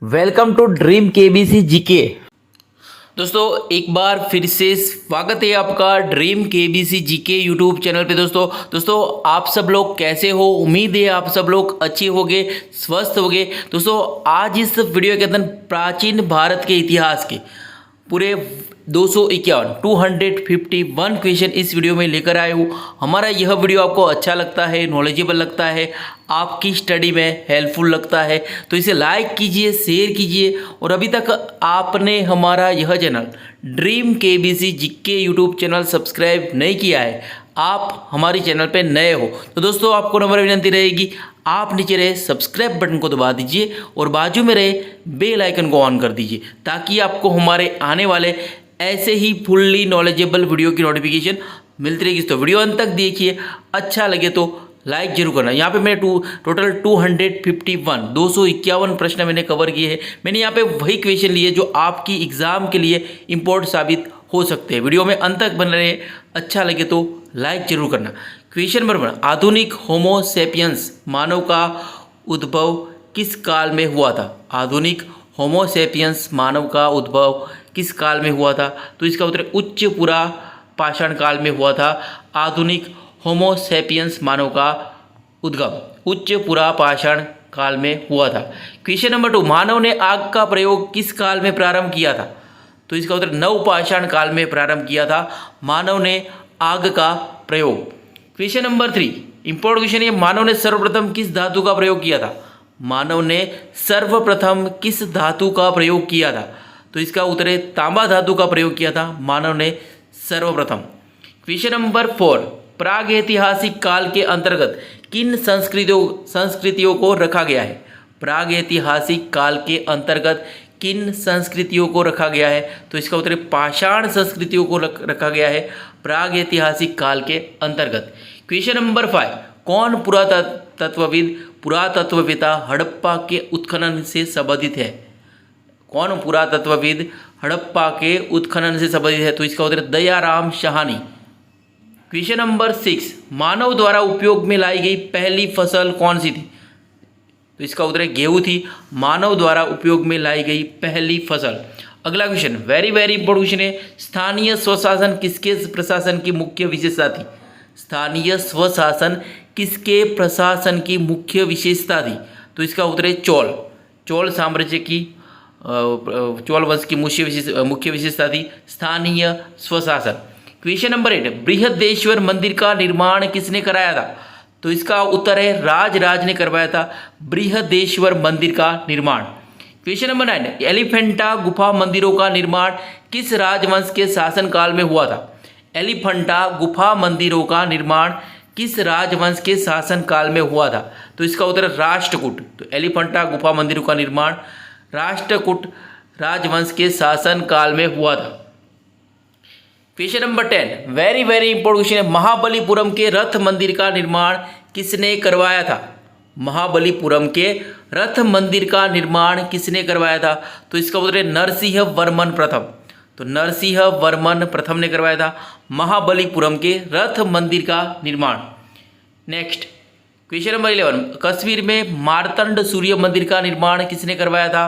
Welcome to dream KBC GK. दोस्तों एक बार फिर से स्वागत है आपका dream KBC GK YouTube channel पे। दोस्तों आप सब लोग कैसे हो? उम्मीद है आप सब लोग अच्छे होंगे, स्वस्थ होंगे। दोस्तों आज इस वीडियो के अंदर प्राचीन भारत के इतिहास के पूरे 251 क्वेश्चन इस वीडियो में लेकर आए हूँ। हमारा यह वीडियो आपको अच्छा लगता है, नॉलेजेबल लगता है, आपकी स्टडी में हेल्पफुल लगता है तो इसे लाइक कीजिए, शेयर कीजिए। और अभी तक आपने हमारा यह channel dream KBC GK YouTube channel subscribe नहीं किया है, आप हमारी चैनल पे नए हो तो दोस्तों आपको नम्र विनती रहेगी, आप नीचे रहे सब्सक्राइब बटन को दबा दीजिए और बाजू में रहे बेल आइकन को ऑन कर दीजिए ताकि आपको हमारे आने वाले ऐसे ही फुल्ली नॉलेजेबल वीडियो की नोटिफिकेशन मिलती रहेगी। तो वीडियो अंत तक देखिए, अच्छा लगे तो लाइक जरूर करना। यहाँ पे मैंने टोटल 251 प्रश्न मैंने कवर किए हैं। मैंने यहाँ पे वही क्वेश्चन लिए जो आपकी एग्जाम के लिए इम्पोर्टेंट साबित हो सकते हैं। वीडियो में अंत तक बने रहे, अच्छा लगे तो लाइक जरूर करना। क्वेश्चन नंबर 1, आधुनिक होमो सेपियंस मानव का उद्भव किस काल में हुआ था? आधुनिक होमो सेपियंस मानव का उद्भव किस काल में हुआ था? तो इसका उत्तर उच्च पुरा पाषाण काल में हुआ था। आधुनिक होमो सेपियंस मानव का उद्गम उच्च पुरा पाषाण काल में हुआ था। क्वेश्चन नंबर 2, मानव ने आग का प्रयोग किस काल में प्रारंभ किया था? तो इसका उत्तर नवपाषाण काल में प्रारंभ किया था मानव ने आग का प्रयोग। क्वेश्चन नंबर 3, इंपॉर्टेंट क्वेश्चन है, मानव ने सर्वप्रथम किस धातु का प्रयोग किया था? मानव ने सर्वप्रथम किस धातु का प्रयोग किया था? तो इसका उत्तर है तांबा धातु का प्रयोग किया था मानव ने सर्वप्रथम। क्वेश्चन नंबर 4, प्रागैतिहासिक काल के अंतर्गत किन संस्कृतियों को रखा गया है? प्रागैतिहासिक काल के अंतर्गत किन संस्कृतियों को रखा गया है? तो इसका उत्तर है पाषाण संस्कृतियों को रखा गया है प्रागैतिहासिक काल के अंतर्गत। क्वेश्चन नंबर 5, कौन पुरातत्वविद हड़प्पा के उत्खनन से संबंधित है? कौन पुरातत्वविद हड़प्पा के उत्खनन से संबंधित है? तो इसका उत्तर दयाराम साहनी। क्वेश्चन नंबर 6, मानव द्वारा उपयोग में लाई गई पहली फसल कौन सी थी? तो इसका उत्तर गेहूं थी, मानव द्वारा उपयोग में लाई गई पहली फसल। अगला क्वेश्चन वेरी इंपॉर्टेंट क्वेश्चन है, स्थानीय स्वशासन किसके प्रशासन की मुख्य विशेषता थी? स्थानीय स्वशासन किसके प्रशासन की मुख्य विशेषता थी? तो इसका उत्तर है चोल साम्राज्य की चोल वंश की मुख्य विशेषता थी स्थानीय स्वशासन। क्वेश्चन नंबर 8, बृहदेश्वर मंदिर का निर्माण किसने कराया था? तो इसका उत्तर है राज ने करवाया था बृहदेश्वर मंदिर का निर्माण। क्वेश्चन नंबर 9, एलिफेंटा गुफा मंदिरों का निर्माण किस राजवंश के शासनकाल में हुआ था? एलिफेंटा गुफा मंदिरों का निर्माण किस राजवंश के शासनकाल में हुआ था? तो इसका उत्तर राष्ट्रकूट। तो एलिफेंटा गुफा मंदिरों का निर्माण राष्ट्रकूट राजवंश के शासनकाल में हुआ था। Question number 10, very important question है, महाबलीपुरम के रथ मंदिर का निर्माण किसने करवाया था? महाबलीपुरम के रथ मंदिर का निर्माण किसने करवाया था? तो इसका उत्तर है नरसिंह वर्मन प्रथम। तो नरसिंह वर्मन प्रथम ने करवाया था महाबलीपुरम के रथ मंदिर का निर्माण। नेक्स्ट क्वेश्चन नंबर 11, कश्मीर में मार्तंड सूर्य मंदिर का निर्माण किसने करवाया था?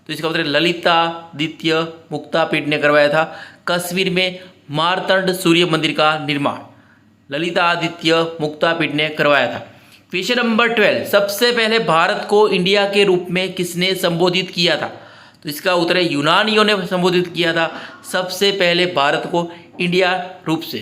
तो इसका उत्तर ललितादित्य मुक्तापीठ ने करवाया था कश्मीर में मार्तंड सूर्य मंदिर का निर्माण ललितादित्य मुक्तापीठ ने करवाया था। क्वेश्चन नंबर 12, सबसे पहले भारत को इंडिया के रूप में किसने संबोधित किया था? तो इसका उत्तर है यूनानियों ने संबोधित किया था सबसे पहले भारत को इंडिया रूप से।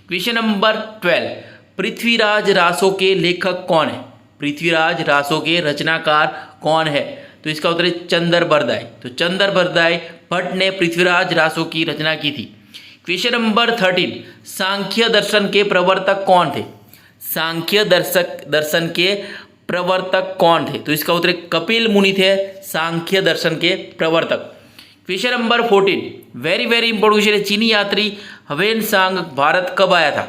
क्वेश्चन नंबर 12, पृथ्वीराज रासो के लेखक कौन है? पृथ्वीराज रासो के रचनाकार कौन है? तो इसका उत्तर है चंदर बरदाई। तो चंदर बरदाई भट्ट ने पृथ्वीराज रासो की रचना की थी। क्वेश्चन नंबर 13, सांख्य दर्शन के प्रवर्तक कौन थे? सांख्य दर्शन के प्रवर्तक कौन थे? तो इसका उत्तर कपिल मुनि थे सांख्य दर्शन के प्रवर्तक। Question number 14, very important question है, चीनी यात्री ह्वेन सांग भारत कब आया था?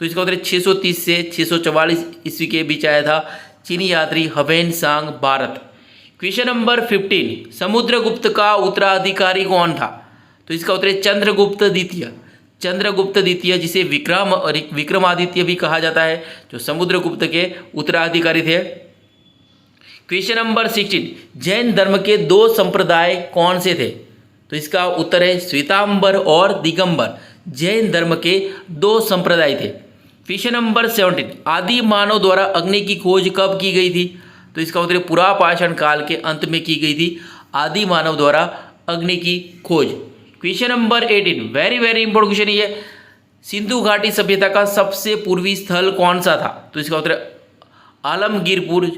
तो इसका उत्तर 630 से 644 ईस्वी के बीच आया था चीनी यात्री ह्वेन सांग भारत। क्वेश्चन नंबर 15, समुद्रगुप्त का उत्तराधिकारी कौन था? तो इसका उत्तर है चंद्रगुप्त द्वितीय। चंद्रगुप्त द्वितीय जिसे विक्रमादित्य भी कहा जाता है, जो समुद्रगुप्त के उत्तराधिकारी थे। क्वेश्चन नंबर 16, जैन धर्म के दो संप्रदाय कौन से थे? तो इसका उत्तर है श्वेतांबर और दिगंबर। जैन धर्म के दो संप्रदाय थे। क्वेश्चन नंबर 17, आदि मानव द्वारा अग्नि की खोज कब की गई थी? तो इसका उत्तर पुरापाषाण काल के अंत में की गई थी आदि मानव द्वारा अग्नि की खोज। Question number 18, very very important question ये, सिंधु घाटी सभ्यता का सबसे पूर्वी स्थल कौन सा था? तो इसका उत्तर आलमगीरपुर,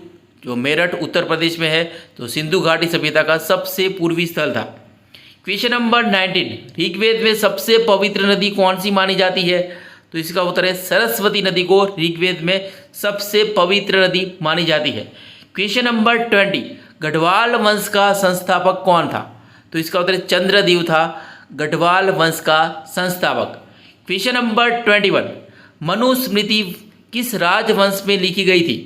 जो मेरठ उत्तर प्रदेश में है। तो सिंधु घाटी सभ्यता का सबसे पूर्वी स्थल था। क्वेश्चन नंबर 19, ऋग्वेद में सबसे पवित्र नदी कौन सी मानी जाती है? तो इसका उत्तर है सरस्वती नदी को ऋग्वेद में सबसे पवित्र नदी मानी जाती है। क्वेश्चन नंबर 20, गढ़वाल वंश का संस्थापक कौन था? तो इसका उत्तर चंद्रदेव था गढ़वाल वंश का संस्थापक। क्वेश्चन नंबर 21, मनुस्मृति किस राजवंश में लिखी गई थी?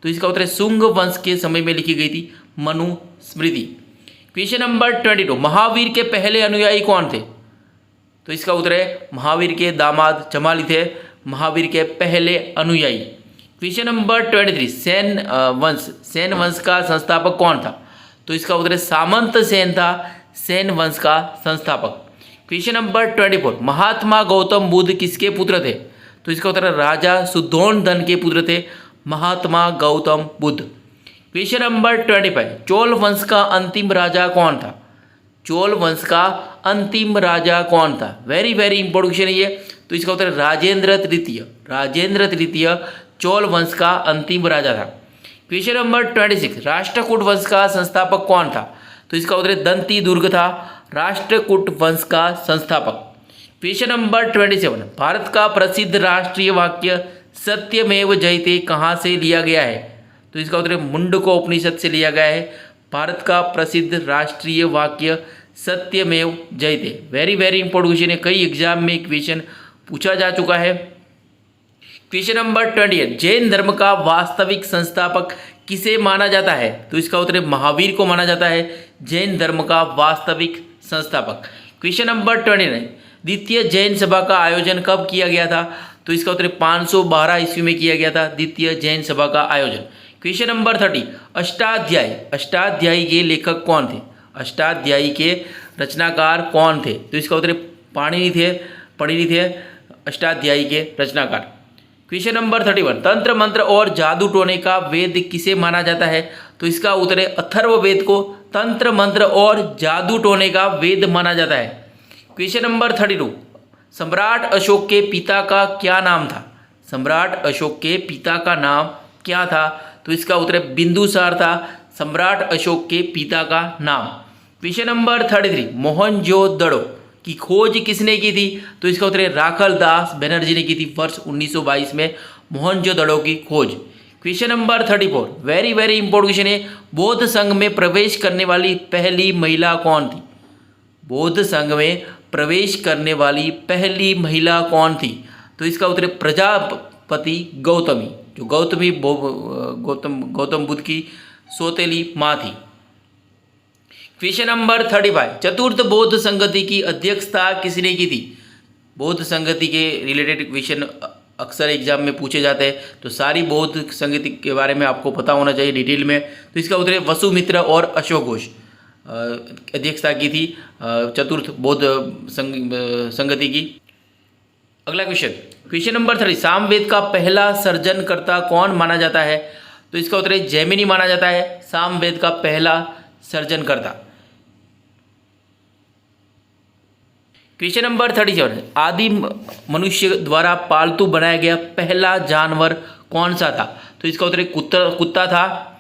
तो इसका उत्तर शुंग वंश के समय में लिखी गई थी मनुस्मृति। क्वेश्चन नंबर 22, महावीर के पहले अनुयायी कौन थे? तो इसका उत्तर है महावीर के दामाद जमाली थे महावीर के पहले अनुयायी। क्वेश्चन नंबर 23, सेन वंश का संस्थापक कौन था? तो इसका उत्तर है सामंत सेन था सेन वंश का संस्थापक। क्वेश्चन नंबर 24, महात्मा गौतम बुद्ध किसके पुत्र थे? तो इसका उत्तर है राजा सुद्धोधन के पुत्र थे महात्मा गौतम बुद्ध। क्वेश्चन नंबर 25, चोल वंश का अंतिम राजा कौन था? चोल वंश का अंतिम राजा कौन था? वेरी वेरी इंपॉर्टेंट क्वेश्चन है ये। तो इसका उत्तर राजेंद्र तृतीय। राजेंद्र तृतीय चोल वंश का अंतिम राजा था। क्वेश्चन नंबर 26, राष्ट्रकूट वंश का संस्थापक कौन था? तो इसका उत्तर दंती दुर्ग था राष्ट्रकूट वंश का संस्थापक। क्वेश्चन नंबर 27, भारत का प्रसिद्ध राष्ट्रीय वाक्य सत्यमेव जयते कहाँ से लिया गया है? तो इसका उत्तर मुंडको उपनिषद से लिया गया है। भारत का प्रसिद्ध राष्ट्रीय वाक्य सत्यमेव जयते। वेरी वेरी इंपॉर्टेंट क्वेश्चन है, कई एग्जाम में क्वेश्चन पूछा जा चुका है। क्वेश्चन नंबर 28, जैन धर्म का वास्तविक संस्थापक किसे माना जाता है? तो इसका उत्तर महावीर को माना जाता है जैन धर्म का वास्तविक संस्थापक। क्वेश्चन नंबर 29, द्वितीय जैन सभा का आयोजन कब किया गया था? तो इसका उत्तर 512 ईस्वी में किया गया था द्वितीय जैन सभा का आयोजन। Question number 30, Ashtadhyayi. अष्टाध्यायी के लेखक कौन थे? अष्टाध्यायी के रचनाकार कौन थे? तो इसका उत्तर पाणिनि थे अष्टाध्यायी के रचनाकार। क्वेश्चन नंबर 31, तंत्र मंत्र और जादू टोने का वेद किसे माना जाता है? तो इसका उत्तर है अथर्ववेद को तंत्र मंत्र और जादू टोने का वेद माना जाता है। क्वेश्चन नंबर 32, सम्राट अशोक के पिता का क्या नाम था? सम्राट अशोक के पिता का नाम क्या था? तो इसका उत्तर बिंदुसार था सम्राट अशोक के पिता का नाम। क्वेश्चन नंबर 33, मोहनजोदड़ो की खोज किसने की थी? तो इसका उत्तर राखल दास बनर्जी ने की थी वर्ष 1922 में मोहनजोदड़ो की खोज। Question number 34, very very important question है, बौद्ध संघ में प्रवेश करने वाली पहली महिला कौन थी? बौद्ध संघ में प्रवेश करने वाली पहली महिला कौन थी? तो इसका उत्तर प्रजापति गौतमी, जो गौतम बुद्ध की सौतेली माँ थी। क्वेश्चन नंबर 35, चतुर्थ बौद्ध संगति की अध्यक्षता किसने की थी? बौद्ध संगति के रिलेटेड क्वेश्चन अक्सर एग्जाम में पूछे जाते हैं, तो सारी बौद्ध संगति के बारे में आपको पता होना चाहिए डिटेल में। तो इसका उत्तर वसुमित्र और अशोक घोष अध्यक्षता की थी चतुर्थ बौद्ध संगति की। अगला क्वेश्चन नंबर 30, सामवेद का पहला सर्जनकर्ता कौन माना जाता है? तो इसका उत्तर जैमिनी माना जाता है सामवेद का पहला सर्जनकर्ता। क्वेश्चन नंबर 37, आदि मनुष्य द्वारा पालतू बनाया गया पहला जानवर कौन सा था? तो इसका उत्तर कुत्ता था।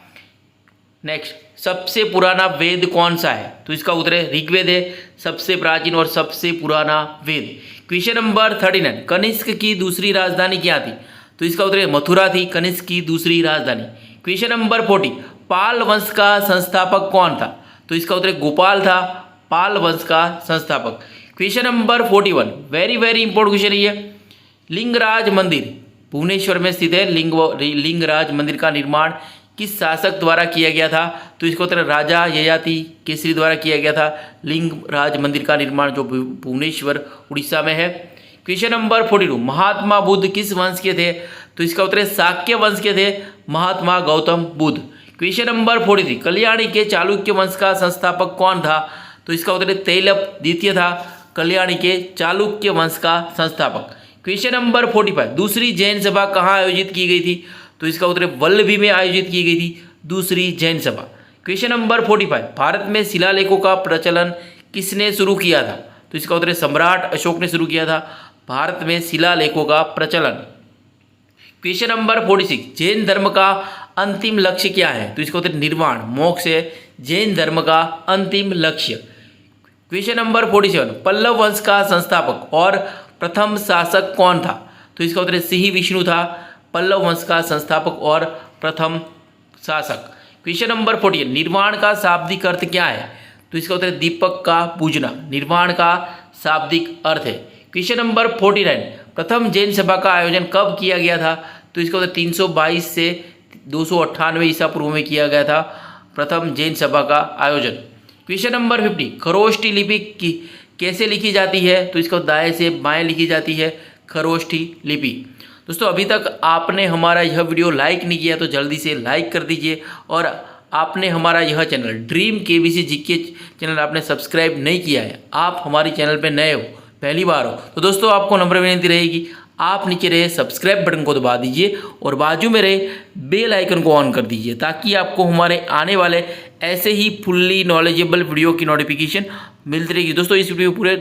नेक्स्ट, सबसे पुराना वेद कौन सा है? तो इसका उत्तर ऋग्वेद है सबसे प्राचीन और सबसे पुराना वेद। क्वेश्चन नंबर 39, कनिष्क की दूसरी राजधानी क्या थी? तो इसका उत्तर मथुरा थी कनिष्क की दूसरी राजधानी। क्वेश्चन नंबर 40, पाल वंश का संस्थापक कौन था? तो इसका उत्तर गोपाल था पाल वंश का संस्थापक। Question number 41, very very important question है ये, लिंगराज मंदिर भुवनेश्वर में स्थित है। लिंगराज मंदिर का निर्माण किस शासक द्वारा किया गया था? तो इसका उत्तर राजा ययाति केसरी द्वारा किया गया था लिंगराज मंदिर का निर्माण, जो भुवनेश्वर उड़ीसा में है। क्वेश्चन नंबर 42, महात्मा बुद्ध किस वंश के थे? तो इसका उत्तर शाक्य वंश के थे महात्मा गौतम बुद्ध। क्वेश्चन नंबर 43, कल्याणी के चालुक्य वंश का संस्थापक कौन था? तो इसका उत्तर है तैलप द्वितीय था कल्याणी के चालुक्य वंश का संस्थापक। क्वेश्चन नंबर 45, दूसरी जैन सभा कहाँ आयोजित की गई थी? तो इसका उत्तर है वल्लभी में आयोजित की गई थी दूसरी जैन सभा। क्वेश्चन नंबर 45, भारत में शिलालेखों का प्रचलन किसने शुरू किया था? तो इसका उत्तर है सम्राट अशोक ने शुरू किया था भारत में शिलालेखों का प्रचलन। क्वेश्चन नंबर 46, जैन धर्म का अंतिम लक्ष्य क्या है? तो इसका उत्तर निर्वाण मोक्ष है जैन धर्म का अंतिम लक्ष्य। क्वेश्चन नंबर 47, पल्लव वंश का संस्थापक और प्रथम शासक कौन था? तो इसका उत्तर सिंह विष्णु था पल्लव वंश का संस्थापक और प्रथम शासक। क्वेश्चन नंबर 48, निर्वाण का शाब्दिक अर्थ क्या है? तो इसका उत्तर दीपक का पूजना निर्वाण का शाब्दिक अर्थ है। क्वेश्चन नंबर 49, प्रथम जैन सभा का आयोजन कब किया गया था? तो इसका उत्तर 322 से 298 ईसा पूर्व में किया गया था प्रथम जैन सभा का आयोजन। क्वेश्चन नंबर 50, खरोष्ठी लिपि कैसे लिखी जाती है? तो इसको दाएं से बाएं लिखी जाती है खरोष्ठी लिपि। दोस्तों अभी तक आपने हमारा यह वीडियो लाइक नहीं किया तो जल्दी से लाइक कर दीजिए, और आपने हमारा यह channel dream KBC GK channel आपने सब्सक्राइब नहीं किया है, आप हमारे चैनल पर नए हो, पहली बार हो, तो दोस्तों आपको नम्र विनती रहेगी आप नीचे रहे सब्सक्राइब बटन को दबा दीजिए और बाजू में रहे बेल आइकन को ऑन कर दीजिए, ताकि आपको हमारे आने वाले ऐसे ही फुल्ली नॉलेजेबल वीडियो की नोटिफिकेशन मिलती रहेगी। दोस्तों इस वीडियो में पूरे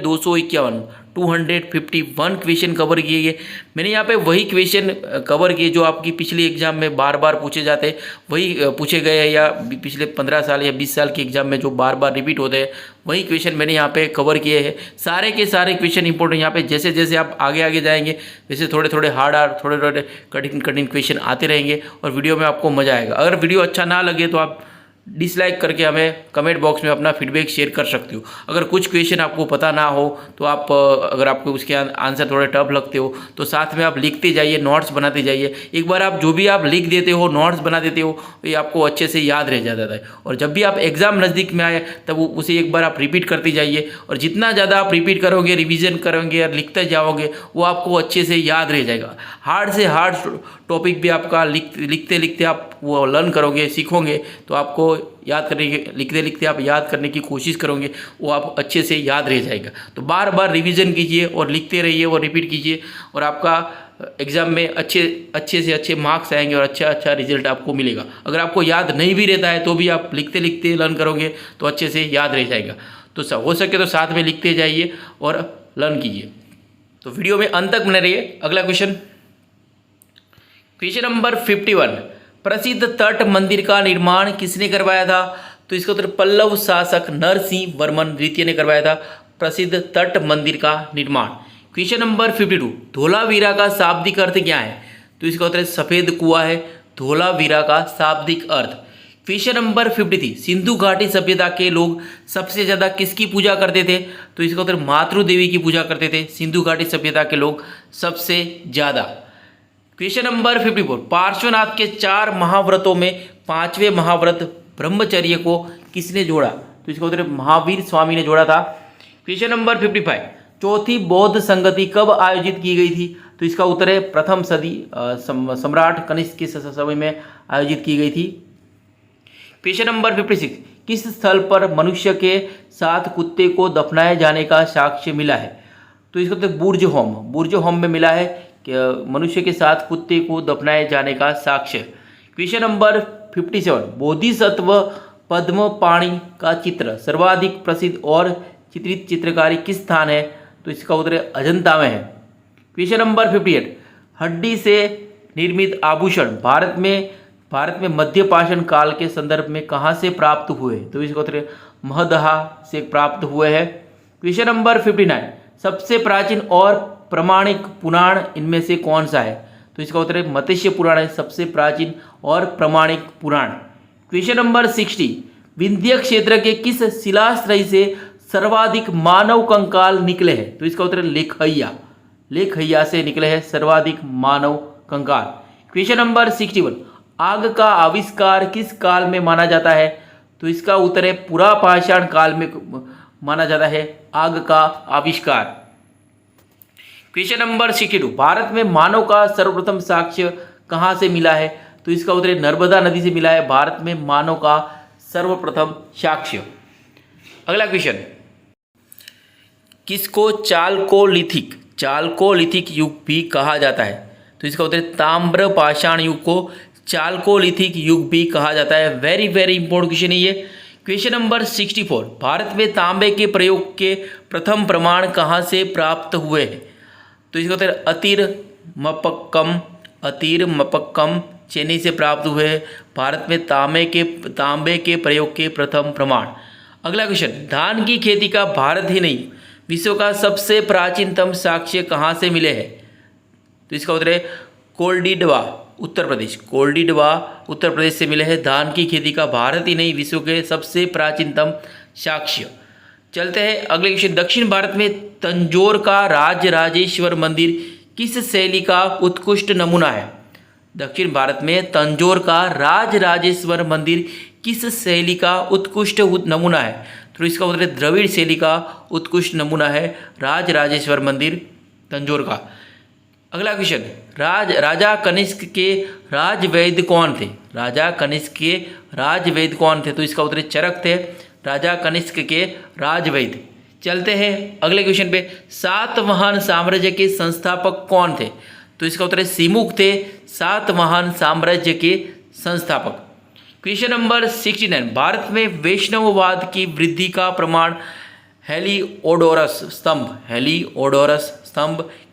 251 क्वेश्चन कवर किए गए। मैंने यहाँ पे वही क्वेश्चन कवर किए जो आपकी पिछले एग्जाम में बार बार पूछे जाते हैं, वही पूछे गए हैं, या पिछले 15 साल या 20 साल के एग्जाम में जो बार बार रिपीट होते हैं वही क्वेश्चन मैंने यहाँ पे कवर किए हैं। सारे के सारे क्वेश्चन इंपॉर्टेंट यहाँ पे जैसे जैसे आप आगे आगे जाएंगे वैसे थोड़े थोड़े हार्ड थोड़े थोड़े कठिन क्वेश्चन आते रहेंगे और वीडियो में आपको मजा आएगा। अगर वीडियो अच्छा ना लगे तो आप डिसलाइक करके हमें कमेंट बॉक्स में अपना फीडबैक शेयर कर सकते हो। अगर कुछ क्वेश्चन आपको पता ना हो तो आप अगर आपको उसके आंसर थोड़े टफ लगते हो तो साथ में आप लिखते जाइए, नोट्स बनाते जाइए। एक बार आप जो भी आप लिख देते हो, नोट्स बना देते हो, ये आपको अच्छे से याद रह जाता है, और जब भी आप एग्ज़ाम नज़दीक में आए तब उसे एक बार आप रिपीट करते जाइए, और जितना ज़्यादा आप रिपीट करोगे, रिविज़न करोगे और लिखते जाओगे वो आपको अच्छे से याद रह जाएगा। हार्ड से हार्ड टॉपिक भी आपका लिखते लिखते आप वो लर्न करोगे, सीखोगे, तो आपको याद करने के लिखते लिखते आप याद करने की कोशिश करोगे, वो आप अच्छे से याद रह जाएगा। तो बार बार रिवीजन कीजिए और लिखते रहिए और रिपीट कीजिए, और आपका एग्ज़ाम में अच्छे से अच्छे मार्क्स आएंगे और अच्छा रिजल्ट आपको मिलेगा। अगर आपको याद नहीं भी रहता है तो भी आप लिखते लिखते लर्न करोगे तो अच्छे से याद रह जाएगा। तो हो सके तो साथ में लिखते जाइए और लर्न कीजिए। तो वीडियो में अंत तक बने रहिए। अगला क्वेश्चन नंबर 51, प्रसिद्ध तट मंदिर का निर्माण किसने करवाया था? तो इसका उत्तर पल्लव शासक नरसिंह वर्मन द्वितीय ने करवाया था प्रसिद्ध तट मंदिर का निर्माण। क्वेश्चन नंबर 52, धोलावीरा का शाब्दिक अर्थ क्या है? तो इसका उत्तर सफ़ेद कुआं है धोलावीरा का शाब्दिक अर्थ। क्वेश्चन नंबर 53, सिंधु घाटी सभ्यता के लोग सबसे ज़्यादा किसकी पूजा करते थे? तो इसका उत्तर मातृ देवी की पूजा करते थे सिंधु घाटी सभ्यता के लोग सबसे ज़्यादा। क्वेश्चन नंबर 54, पार्श्वनाथ के 4 महाव्रतों में 5वें महाव्रत ब्रह्मचर्य को किसने जोड़ा? तो इसका उत्तर महावीर स्वामी ने जोड़ा था। क्वेश्चन नंबर 55, चौथी बौद्ध संगति कब आयोजित की गई थी? तो इसका उत्तर है प्रथम सदी सम्राट कनिष्क के समय में आयोजित की गई थी। क्वेश्चन नंबर 56, किस स्थल पर मनुष्य के साथ कुत्ते को दफनाए जाने का साक्ष्य मिला है? तो इसका उत्तर बुर्ज होम में मिला है कि मनुष्य के साथ कुत्ते को दफनाए जाने का साक्ष्य। क्वेश्चन नंबर 57, बोधिसत्व पद्मपाणि का चित्र सर्वाधिक प्रसिद्ध और चित्रित चित्रकारी किस स्थान है? तो इसका उत्तर अजंता में है। क्वेश्चन नंबर 58, हड्डी से निर्मित आभूषण भारत में मध्य पाषाण काल के संदर्भ में कहाँ से प्राप्त हुए? तो इसका उत्तर महदहा से प्राप्त हुए हैं। क्वेश्चन नंबर 59, सबसे प्राचीन और प्रमाणिक पुराण इनमें से कौन सा है? तो इसका उत्तर है मत्स्य पुराण है सबसे प्राचीन और प्रमाणिक पुराण। क्वेश्चन नंबर 60, विंध्य क्षेत्र के किस शिलाश्रय से सर्वाधिक मानव कंकाल निकले हैं? तो इसका उत्तर लेखैया से निकले हैं सर्वाधिक मानव कंकाल। क्वेश्चन नंबर 61, आग का आविष्कार किस काल में माना जाता है? तो इसका उत्तर है पुरापाषाण काल में माना जाता है आग का आविष्कार। क्वेश्चन नंबर 62, भारत में मानव का सर्वप्रथम साक्ष्य कहाँ से मिला है? तो इसका उत्तर है नर्मदा नदी से मिला है भारत में मानव का सर्वप्रथम साक्ष्य। अगला क्वेश्चन, किसको चालकोलिथिक युग भी कहा जाता है? तो इसका उत्तर ताम्र पाषाण युग को चालकोलिथिक युग भी कहा जाता है। वेरी वेरी इंपॉर्टेंट क्वेश्चन है ये। क्वेश्चन नंबर 64, भारत में तांबे के प्रयोग के प्रथम प्रमाण कहाँ से प्राप्त हुए हैं? तो इसका उत्तर अतिरमपक्कम चेन्नई से प्राप्त हुए हैं भारत में तांबे के प्रयोग के प्रथम प्रमाण। अगला क्वेश्चन, धान की खेती का भारत ही नहीं विश्व का सबसे प्राचीनतम साक्ष्य कहाँ से मिले हैं? तो इसका उत्तर है कोल्डिडवा उत्तर प्रदेश से मिले हैं धान की खेती का भारत ही नहीं विश्व के सबसे प्राचीनतम साक्ष्य। चलते हैं अगले क्वेश्चन, दक्षिण भारत में तंजौर का राजराजेश्वर मंदिर किस शैली का उत्कृष्ट नमूना है? दक्षिण भारत में तंजौर का राजराजेश्वर मंदिर किस शैली का उत्कृष्ट नमूना है? तो इसका उत्तर है द्रविड़ शैली का उत्कृष्ट नमूना है राजराजेश्वर मंदिर तंजौर का। अगला क्वेश्चन, राजा कनिष्क के राजवैद्य कौन थे? तो इसका उत्तर चरक थे राजा कनिष्क के राजवैद्य। चलते हैं अगले क्वेश्चन पे, सातवाहन साम्राज्य के संस्थापक कौन थे? तो इसका उत्तर सिमुक थे सातवाहन साम्राज्य के संस्थापक। क्वेश्चन नंबर 69, भारत में वैष्णववाद की वृद्धि का प्रमाण हेलिओडोरस स्तंभ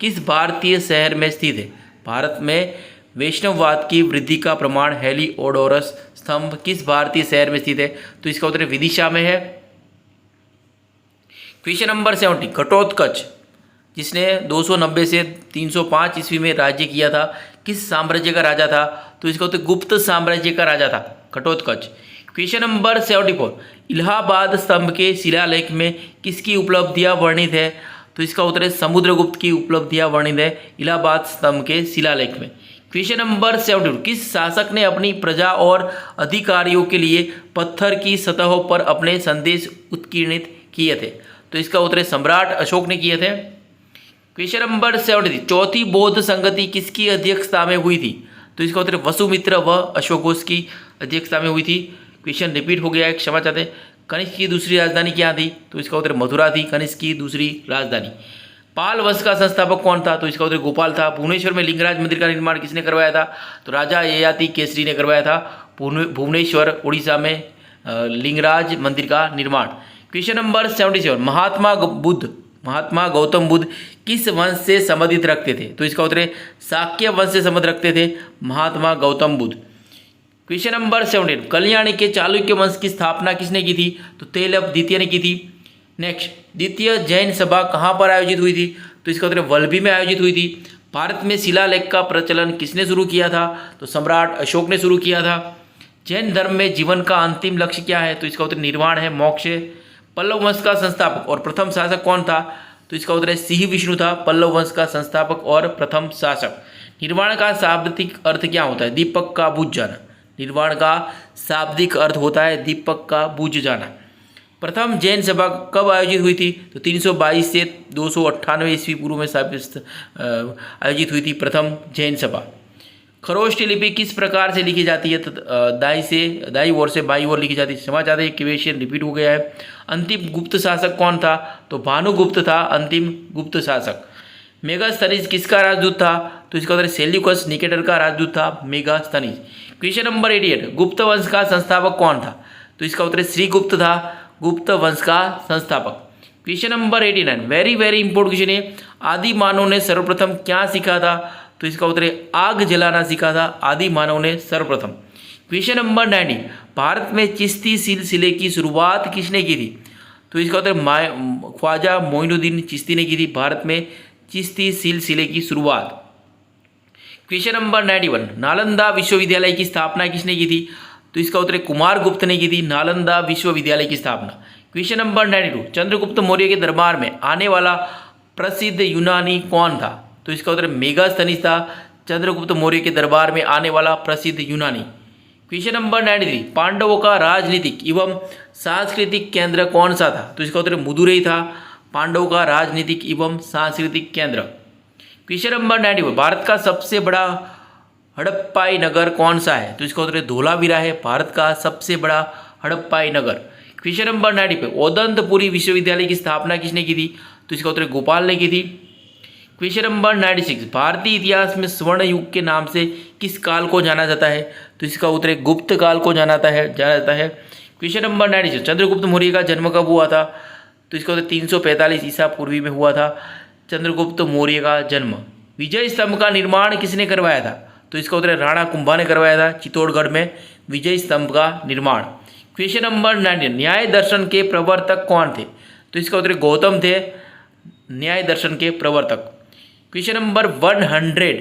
किस भारतीय शहर में स्थित है? भारत में वैष्णववाद की वृद्धि का प्रमाण हेलिओडोरस स्तंभ किस भारतीय शहर में स्थित है? तो इसका उत्तर विदिशा में है। क्वेश्चन नंबर 70, घटोत्कच जिसने 290 से 305 ईस्वी में राज्य किया था किस साम्राज्य का राजा था? तो इसका उत्तर गुप्त साम्राज्य का राजा था घटोत्कच। क्वेश्चन नंबर 74, इलाहाबाद स्तंभ के शिलालेख में किसकी उपलब्धियां वर्णित है? तो इसका उत्तर है समुद्रगुप्त की उपलब्धियां वर्णित है इलाहाबाद स्तंभ के शिलालेख में। क्वेश्चन नंबर 72, किस शासक ने अपनी प्रजा और अधिकारियों के लिए पत्थर की सतहों पर अपने संदेश उत्कीर्णित किए थे? तो इसका उत्तर है सम्राट अशोक ने किए थे। क्वेश्चन नंबर 73, चौथी बौद्ध संगति किसकी अध्यक्षता में हुई थी? तो इसका उत्तर वसुमित्र व अशोकोस की अध्यक्षता में हुई थी। क्वेश्चन रिपीट हो गया है, क्षमा चाहते हैं। कनिष्क की दूसरी राजधानी क्या थी? तो इसका उत्तर मथुरा थी कनिष्क की दूसरी राजधानी। पाल वंश का संस्थापक कौन था? तो इसका उत्तर गोपाल था। भुवनेश्वर में लिंगराज मंदिर का निर्माण किसने करवाया था? तो राजा ययाति केसरी ने करवाया था भुवनेश्वर उड़ीसा में लिंगराज मंदिर का निर्माण। क्वेश्चन नंबर 77, महात्मा गौतम बुद्ध किस वंश से संबंधित रखते थे? तो इसका उत्तर है शाक्य वंश से संबंध रखते थे महात्मा गौतम बुद्ध। क्वेश्चन नंबर 78, कल्याणी के चालुक्य वंश की स्थापना किसने की थी? तो तेलप द्वितीय ने की थी। नेक्स्ट, द्वितीय जैन सभा कहाँ पर आयोजित हुई थी? तो इसका उत्तर वल्लभी में आयोजित हुई थी। भारत में शिलालेख का प्रचलन किसने शुरू किया था? तो सम्राट अशोक ने शुरू किया था। जैन धर्म में जीवन का अंतिम लक्ष्य क्या है? तो इसका उत्तर निर्वाण है, मोक्ष। पल्लव वंश का संस्थापक और प्रथम शासक कौन था? तो इसका उत्तर है सिंह विष्णु था पल्लव वंश का संस्थापक और प्रथम शासक। निर्वाण का शाब्दिक अर्थ क्या होता है? दीपक का बुझ जाना। निर्वाण का शाब्दिक अर्थ होता है दीपक का बुझ जाना। प्रथम जैन सभा कब आयोजित हुई थी? तो 322 से 298 ईस्वी पूर्व में आयोजित हुई थी प्रथम जैन सभा। खरोष्ठी लिपि किस प्रकार से लिखी जाती है? तो दाई ओर से बाई ओर लिखी जाती है। क्षमा चाहते हैं, क्वेश्चन रिपीट हो गया है। अंतिम गुप्त शासक कौन था? तो भानुगुप्त था अंतिम गुप्त शासक। मेगास्थनीज किसका राजदूत था? तो इसका उत्तर सेल्यूकस निकेटर का राजदूत था मेगास्थनीज। क्वेश्चन नंबर 88, गुप्त वंश का संस्थापक कौन था? तो इसका उत्तर श्रीगुप्त था गुप्त वंश का संस्थापक। Question number 89, very very important question है। आदि मानव ने सर्वप्रथम क्या सीखा था? तो इसका उत्तर है आग जलाना सीखा था आदि मानव ने सर्वप्रथम। क्वेश्चन नंबर 90, भारत में चिश्ती सिलसिले की शुरुआत किसने की थी? तो इसका उत्तर ख्वाजा मोइनुद्दीन चिश्ती ने की थी भारत में चिश्ती सिलसिले की शुरुआत। क्वेश्चन नंबर 91, नालंदा विश्वविद्यालय की स्थापना किसने की थी? तो इसका उत्तर कुमार गुप्त ने की थी नालंदा विश्वविद्यालय की स्थापना। क्वेश्चन नंबर 92, चंद्रगुप्त मौर्य के दरबार में आने वाला प्रसिद्ध यूनानी कौन था? तो इसका उत्तर मेगास्थनीज था चंद्रगुप्त मौर्य के दरबार में आने वाला प्रसिद्ध यूनानी। क्वेश्चन नंबर 93, पांडवों का राजनीतिक एवं सांस्कृतिक केंद्र कौन सा था? तो इसका उत्तर मदुरई था पांडवों का राजनीतिक एवं सांस्कृतिक केंद्र। क्वेश्चन नंबर 94, भारत का सबसे बड़ा हड़प्पाई नगर कौन सा है? तो इसका उत्तर है धोलावीरा है भारत का सबसे बड़ा हड़प्पाई नगर। क्वेश्चन नंबर 95, ओदंतपुरी विश्वविद्यालय की स्थापना किसने की थी? तो इसका उत्तर गोपाल ने की थी। क्वेश्चन नंबर 96, भारतीय इतिहास में स्वर्ण युग के नाम से किस काल को जाना जाता है? तो इसका उत्तर गुप्त काल को जाना जाता है। क्वेश्चन नंबर 96, चंद्रगुप्त मौर्य का जन्म कब हुआ था? तो इसका उत्तर 345 ईसा पूर्वी में हुआ था चंद्रगुप्त मौर्य का जन्म। विजय स्तंभ का निर्माण किसने करवाया था? तो इसका उत्तर राणा कुंभा ने करवाया था चित्तौड़गढ़ में विजय स्तंभ का निर्माण। क्वेश्चन नंबर 19, न्याय दर्शन के प्रवर्तक कौन थे? तो इसका उत्तर गौतम थे न्याय दर्शन के प्रवर्तक। क्वेश्चन नंबर 100,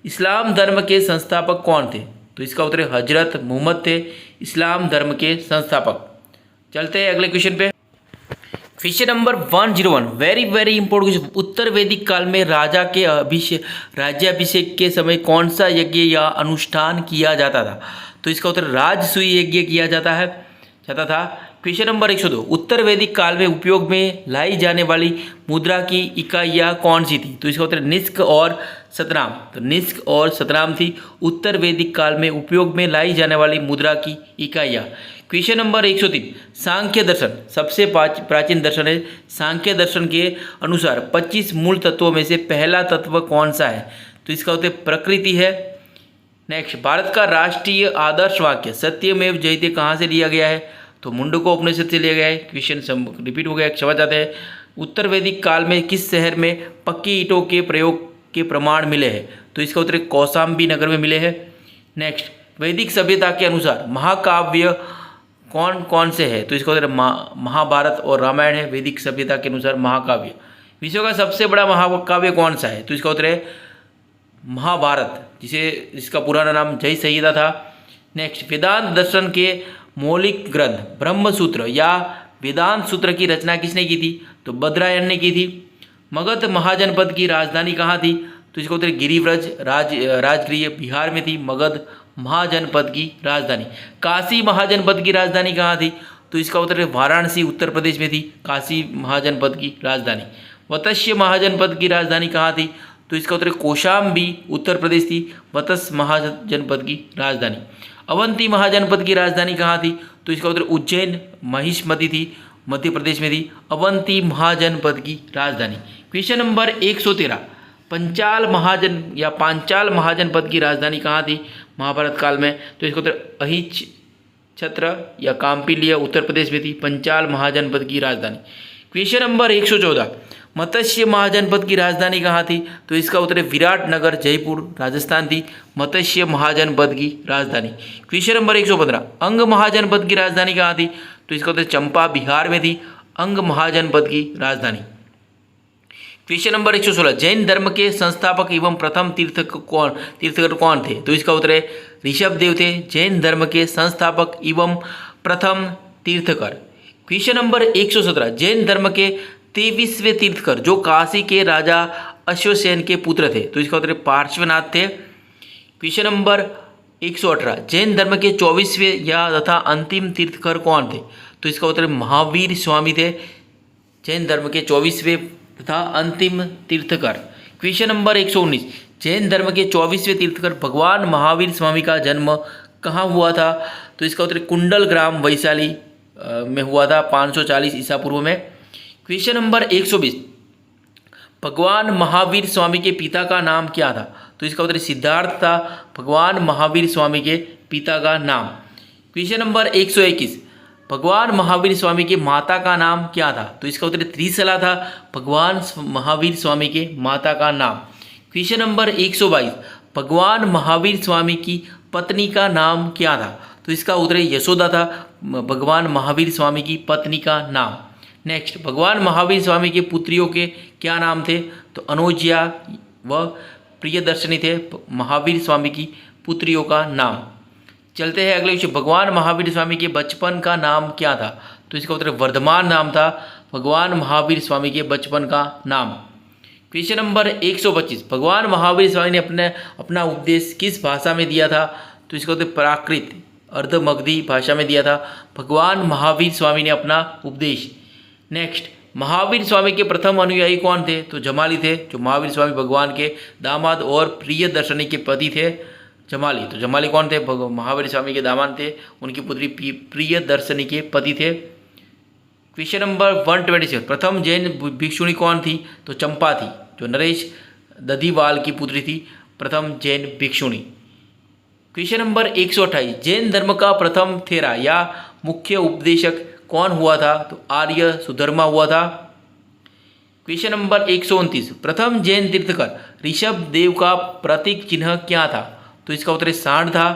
इस्लाम धर्म के संस्थापक कौन थे? तो इसका उत्तर हजरत मोहम्मद थे इस्लाम धर्म के संस्थापक। चलते हैं अगले क्वेश्चन पे। Question number 101, very important question, उत्तर वैदिक काल में राजा के राज्याभिषेक के समय कौन सा यज्ञ या अनुष्ठान किया जाता था? तो इसका उत्तर राजसूय यज्ञ किया जाता था। क्वेश्चन नंबर 102, उत्तर वैदिक काल में उपयोग में लाई जाने वाली मुद्रा की इकाइयाँ कौन सी थी? तो इसका उत्तर निष्क और सतनाम। तो निष्क और सतनाम थी उत्तर वैदिक काल में उपयोग में लाई जाने वाली मुद्रा की इकाइयाँ। क्वेश्चन नंबर 103, सांख्य दर्शन सबसे प्राचीन दर्शन है। सांख्य दर्शन के अनुसार 25 मूल तत्वों में से पहला तत्व कौन सा है? तो इसका उत्तर प्रकृति है। नेक्स्ट, भारत का राष्ट्रीय आदर्श वाक्य सत्यमेव जयते कहाँ से लिया गया है? तो मुंडको उपनिषद से लिया गया है। क्वेश्चन रिपीट हो गया, क्षमा चाहते हैं। उत्तर वैदिक काल में किस शहर में पक्की ईंटों के प्रयोग के प्रमाण मिले हैं? तो इसका उत्तर कौशाम्बी नगर में मिले हैं। नेक्स्ट, वैदिक सभ्यता के अनुसार महाकाव्य कौन कौन से है? तो इसका उत्तर महाभारत और रामायण है वैदिक सभ्यता के अनुसार महाकाव्य। विश्व का सबसे बड़ा महाकाव्य कौन सा है? तो इसका उत्तर है महाभारत, जिसका पुराना नाम जय संहिता था। नेक्स्ट, वेदांत दर्शन के मौलिक ग्रंथ ब्रह्मसूत्र या वेदांत सूत्र की रचना किसने की थी? तो बद्रायण ने की थी। मगध महाजनपद की राजधानी कहाँ थी? तो इसका उत्तर गिरिव्रज राजगृह बिहार में थी मगध महाजनपद की राजधानी। काशी महाजनपद की राजधानी कहाँ थी? तो इसका उत्तर वाराणसी उत्तर प्रदेश में थी काशी महाजनपद की राजधानी। वत्स्य महाजनपद की राजधानी कहाँ थी? तो इसका उत्तर कौशाम्बी उत्तर प्रदेश थी वत्स महाजनपद की राजधानी। अवंती महाजनपद की राजधानी कहाँ थी? तो इसका उत्तर उज्जैन महिष्मती थी मध्य प्रदेश में थी अवंती महाजनपद की राजधानी। क्वेश्चन नंबर 113, पांचाल महाजनपद की राजधानी कहाँ थी महाभारत काल में? तो इसका उत्तर अहिच छत्र या काम्पिल्य उत्तर प्रदेश में थी पंचाल महाजनपद की राजधानी। क्वेश्चन नंबर 114, मत्स्य महाजनपद की राजधानी कहाँ थी? तो इसका उत्तर विराटनगर जयपुर राजस्थान थी मत्स्य महाजनपद की राजधानी। क्वेश्चन नंबर 115, अंग महाजनपद की राजधानी कहाँ थी? तो इसका उत्तर चंपा बिहार में थी अंग महाजनपद की राजधानी। क्वेश्चन नंबर 116, जैन धर्म के संस्थापक एवं प्रथम तीर्थकर कौन थे? तो इसका उत्तर है ऋषभदेव थे जैन धर्म के संस्थापक एवं प्रथम तीर्थकर। क्वेश्चन नंबर 117, जैन धर्म के 23वें तीर्थकर जो काशी के राजा अश्वसेन के पुत्र थे? तो इसका उत्तर पार्श्वनाथ थे। क्वेश्चन नंबर 118, जैन धर्म के 24वें या तथा अंतिम तीर्थकर कौन थे? तो इसका उत्तर महावीर स्वामी थे जैन धर्म के 24वें तथा अंतिम तीर्थकर। क्वेश्चन नंबर 119, जैन धर्म के 24वें तीर्थकर भगवान महावीर स्वामी का जन्म कहाँ हुआ था? तो इसका उत्तर कुंडल ग्राम वैशाली में हुआ था 540 ईसा पूर्व में। क्वेश्चन नंबर 120, भगवान महावीर स्वामी के पिता का नाम क्या था? तो इसका उत्तर सिद्धार्थ था भगवान महावीर स्वामी के पिता का नाम। क्वेश्चन नंबर 121, भगवान महावीर स्वामी के माता का नाम क्या था? तो इसका उत्तर त्रिशला था भगवान महावीर स्वामी के माता का नाम। क्वेश्चन नंबर 122, भगवान महावीर स्वामी की पत्नी का नाम क्या था? तो इसका उत्तर यशोदा था भगवान महावीर स्वामी की पत्नी का नाम। नेक्स्ट, भगवान महावीर स्वामी के पुत्रियों के क्या नाम थे? तो अनुज्या व प्रियदर्शनी थे महावीर स्वामी की पुत्रियों का नाम। चलते हैं अगले विषय, भगवान महावीर स्वामी के बचपन का नाम क्या था? तो इसका उत्तर वर्धमान नाम था भगवान महावीर स्वामी के बचपन का नाम। क्वेश्चन नंबर 125, भगवान महावीर स्वामी ने अपना उपदेश किस भाषा में दिया था? तो इसका उत्तर प्राकृत अर्धमगधी भाषा में दिया था भगवान महावीर स्वामी ने अपना उपदेश। नेक्स्ट, महावीर स्वामी के प्रथम अनुयायी कौन थे? तो जमाली थे जो महावीर स्वामी भगवान के दामाद और प्रियदर्शनी के पति थे जमाली। तो जमाली कौन थे? महावीर स्वामी के दामाद थे, उनकी पुत्री प्रियदर्शनी के पति थे। क्वेश्चन नंबर 127, प्रथम जैन भिक्षुणी कौन थी? तो चंपा थी, जो नरेश दधीवाल की पुत्री थी, प्रथम जैन भिक्षुणी। क्वेश्चन नंबर 128, जैन धर्म का प्रथम थेरा या मुख्य उपदेशक कौन हुआ था? तो आर्य सुधर्मा हुआ था। क्वेश्चन नंबर 129, प्रथम जैन तीर्थकर ऋषभ देव का प्रतीक चिन्ह क्या था? तो इसका उत्तर सांड था।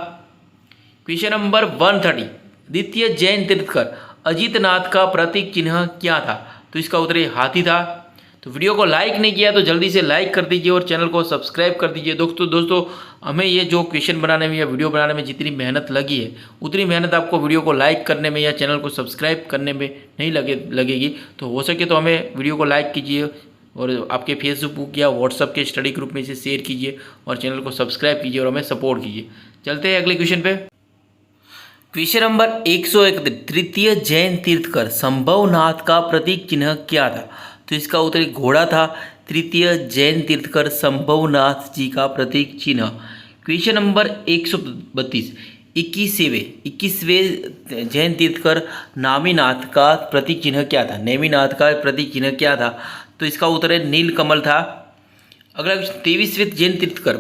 क्वेश्चन नंबर 130, द्वितीय जैन तीर्थकर अजितनाथ का प्रतीक चिन्ह क्या था? तो इसका उत्तर हाथी था। तो वीडियो को लाइक नहीं किया तो जल्दी से लाइक कर दीजिए और चैनल को सब्सक्राइब कर दीजिए। दोस्तों हमें ये जो क्वेश्चन बनाने में या वीडियो बनाने में जितनी मेहनत लगी है, उतनी मेहनत आपको वीडियो को लाइक करने में या चैनल को सब्सक्राइब करने में नहीं लगेगी। तो हो सके तो हमें वीडियो को लाइक कीजिए और आपके फेसबुक या व्हाट्सअप के स्टडी ग्रुप में इसे शेयर कीजिए और चैनल को सब्सक्राइब कीजिए और हमें सपोर्ट कीजिए। चलते हैं अगले क्वेश्चन पे। क्वेश्चन नंबर 131, तृतीय जैन तीर्थकर संभवनाथ का प्रतीक चिन्ह क्या था? तो इसका उत्तर घोड़ा था। तृतीय जैन तीर्थकर संभवनाथ जी का प्रतीक चिन्ह। क्वेश्चन नंबर 132, 21वें जैन तीर्थकर नामीनाथ का प्रतीक चिन्ह क्या था? नेमिनाथ का प्रतीक चिन्ह क्या था? तो इसका उत्तर है नीलकमल था। अगला 23वें जैन तीर्थकर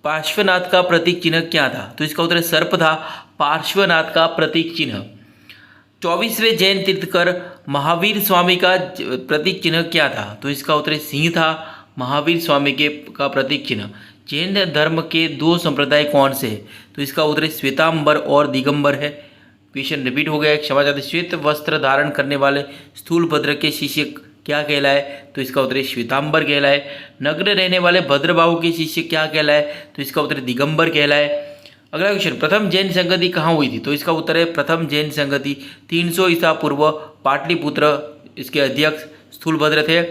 पार्श्वनाथ का प्रतीक चिन्ह क्या था? तो इसका उत्तर सर्प था। पार्श्वनाथ का प्रतीक चिन्ह। 24वें जैन तीर्थकर महावीर स्वामी का प्रतीक चिन्ह क्या था? तो इसका उत्तर सिंह था। महावीर स्वामी का प्रतीक चिन्ह। जैन धर्म के दो संप्रदाय कौन से हैं? तो इसका उत्तर श्वेतांबर और दिगंबर है। क्वेश्चन रिपीट हो गया, क्षमा चाहते। श्वेत वस्त्र धारण करने वाले स्थूलभद्र के शिष्य क्या कहलाए? तो इसका उत्तर श्वेतांबर कहलाए। नग्न रहने वाले भद्रबाहु के शिष्य क्या कहलाए? तो इसका उत्तर दिगंबर कहलाए। अगला क्वेश्चन, प्रथम जैन संगति कहाँ हुई थी? तो इसका उत्तर है प्रथम जैन संगति 300 ईसा पूर्व पाटलिपुत्र, इसके अध्यक्ष स्थूलभद्र थे।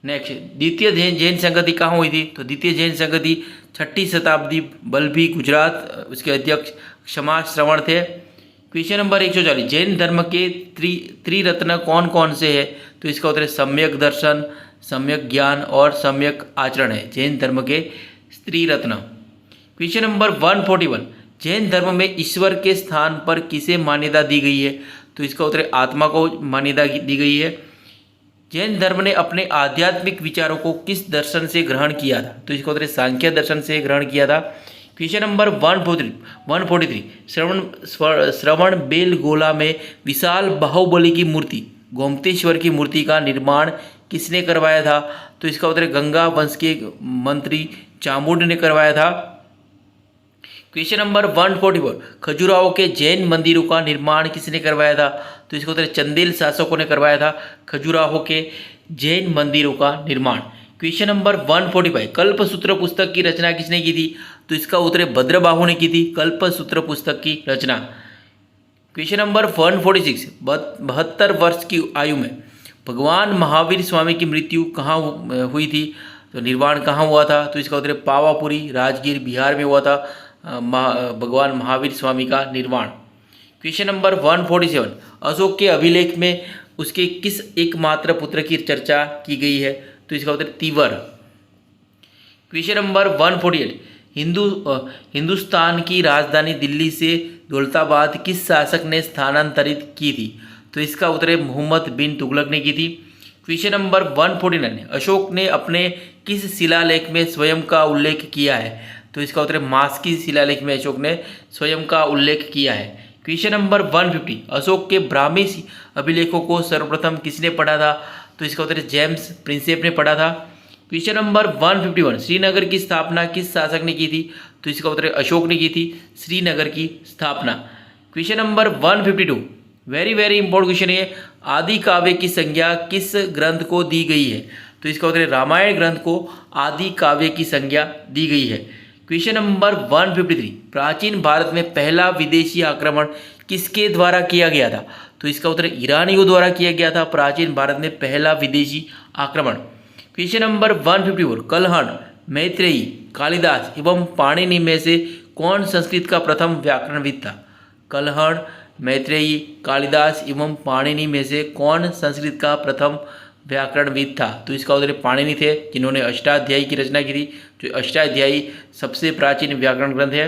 नेक्स्ट, द्वितीय जैन संगति कहाँ हुई थी? तो द्वितीय जैन संगति 6ठी शताब्दी बल्लभी गुजरात, उसके अध्यक्ष क्षमा श्रवण थे। क्वेश्चन नंबर 140, जैन धर्म के त्रिरत्न कौन कौन से है? तो इसका उत्तर सम्यक दर्शन, सम्यक ज्ञान और सम्यक आचरण है जैन धर्म के त्रिरत्न। क्वेश्चन नंबर 141, जैन धर्म में ईश्वर के स्थान पर किसे मान्यता दी गई है? तो इसका उत्तर आत्मा को मान्यता दी गई है। जैन धर्म ने अपने आध्यात्मिक विचारों को किस दर्शन से ग्रहण किया था? तो इसका उत्तर सांख्य दर्शन से ग्रहण किया था। क्वेश्चन नंबर 143, श्रवण बेलगोला में विशाल बाहुबली की मूर्ति गोमतेश्वर की मूर्ति का निर्माण किसने करवाया था? तो इसका उत्तर गंगा वंश के मंत्री चामुंड ने करवाया था। क्वेश्चन नंबर 144, खजुराहो के जैन मंदिरों का निर्माण किसने करवाया था? तो इसका उत्तर चंदेल शासकों ने करवाया था खजुराहो के जैन मंदिरों का निर्माण। क्वेश्चन नंबर 145, कल्पसूत्र पुस्तक की रचना किसने की थी? तो इसका उत्तर भद्रबाहु ने की थी कल्पसूत्र पुस्तक की रचना। क्वेश्चन नंबर 146, 72 वर्ष की आयु में भगवान महावीर स्वामी की मृत्यु कहाँ हुई थी? तो निर्वाण कहाँ हुआ था? तो इसका उत्तर पावापुरी, राजगीर, बिहार में हुआ था भगवान महावीर स्वामी का निर्वाण। क्वेश्चन नंबर 147, अशोक के अभिलेख में उसके किस एकमात्र पुत्र की चर्चा की गई है? तो इसका उत्तर तीवर। क्वेश्चन नंबर 148, हिंदुस्तान की राजधानी दिल्ली से दौलताबाद किस शासक ने स्थानांतरित की थी? तो इसका उत्तर मोहम्मद बिन तुगलक ने की थी। क्वेश्चन नंबर 149, अशोक ने अपने किस शिलालेख में स्वयं का उल्लेख किया है? तो इसका उत्तर मास्की शिलालेख में अशोक ने स्वयं का उल्लेख किया है। क्वेश्चन नंबर 150, अशोक के ब्राह्मी अभिलेखों को सर्वप्रथम किसने पढ़ा था? तो इसका उत्तर जेम्स प्रिंसेप ने पढ़ा था। क्वेश्चन नंबर 151, श्रीनगर की स्थापना किस शासक ने की थी? तो इसका उत्तर अशोक ने की थी श्रीनगर की स्थापना। Question number 152, very very important question है, आदि काव्य की संज्ञा किस ग्रंथ को दी गई है? तो इसका उत्तर रामायण ग्रंथ को आदि काव्य की संज्ञा दी गई है। क्वेश्चन नंबर 153, प्राचीन भारत में पहला विदेशी आक्रमण किसके द्वारा किया गया था? तो इसका उत्तर ईरानियों द्वारा किया गया था प्राचीन भारत में पहला विदेशी आक्रमण। क्वेश्चन नंबर 154, कलहण, मैत्रेयी, कालिदास एवं पाणिनि में से कौन संस्कृत का प्रथम व्याकरणविद था? कलहण, मैत्रेयी, कालिदास एवं पाणिनि में से कौन संस्कृत का प्रथम व्याकरणविद था? तो इसका उत्तर पाणिनि थे, जिन्होंने अष्टाध्यायी की रचना की थी। जो अष्टाध्यायी सबसे प्राचीन व्याकरण ग्रंथ है।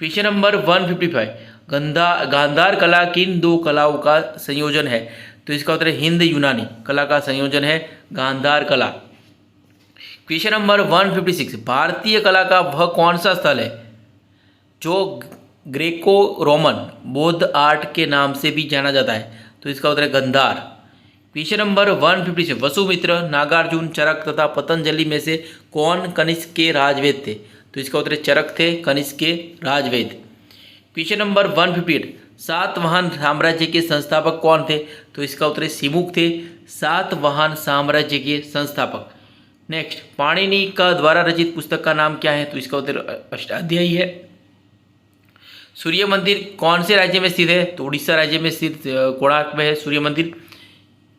क्वेश्चन नंबर 155, गांधार कला किन दो कलाओं का संयोजन है? तो इसका उत्तर हिंद यूनानी कला का संयोजन है गांधार कला। क्वेश्चन नंबर 156, भारतीय कला का वह कौन सा स्थल है जो ग्रेको रोमन बौद्ध आर्ट के नाम से भी जाना जाता है? तो इसका उत्तर है गांधार। क्वेश्चन नंबर 156, वसुमित्र, नागार्जुन, चरक तथा पतंजलि में से कौन कनिष्क के राजवेद थे? तो इसका उत्तर चरक थे, कनिष्क के राजवेद। क्वेश्चन नंबर 158, सातवाहन साम्राज्य के संस्थापक कौन थे? तो इसका उत्तर सिमुक थे, सातवाहन साम्राज्य के संस्थापक। नेक्स्ट, पाणिनि का द्वारा रचित पुस्तक का नाम क्या है? तो इसका उत्तर अष्टाध्यायी है। सूर्य मंदिर कौन से राज्य में स्थित है? तो उड़ीसा राज्य में स्थित कोणार्क में है सूर्य मंदिर।